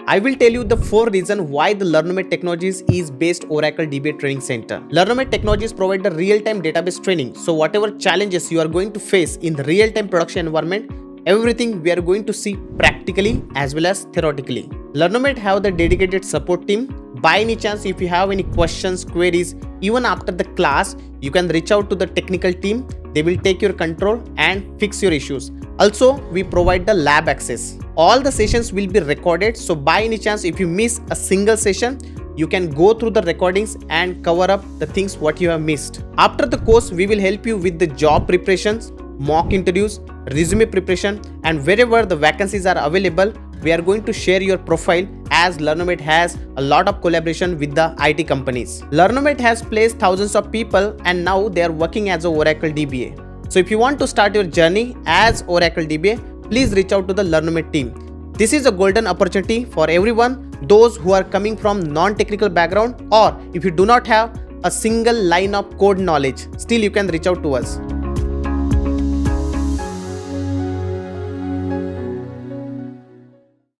I will tell you the 4 reasons why the Learnomate Technologies is based Oracle DBA Training Center. Learnomate Technologies provide the real-time database training. So whatever challenges you are going to face in the real-time production environment, everything we are going to see practically as well as theoretically. Learnomate have the dedicated support team. By any chance, if you have any questions, queries, even after the class, you can reach out to the technical team. They will take your control and fix your issues. Also, we provide the lab access. All the sessions will be recorded. So by any chance, if you miss a single session, you can go through the recordings and cover up the things what you have missed. After the course, we will help you with the job preparations, mock interviews, resume preparation, and wherever the vacancies are available, we are going to share your profile, as Learnomate has a lot of collaboration with the IT companies. Learnomate has placed thousands of people and now they are working as a Oracle DBA. So if you want to start your journey as Oracle DBA, please reach out to the Learnomate team. This is a golden opportunity for everyone, those who are coming from non-technical background, or if you do not have a single line of code knowledge, still you can reach out to us.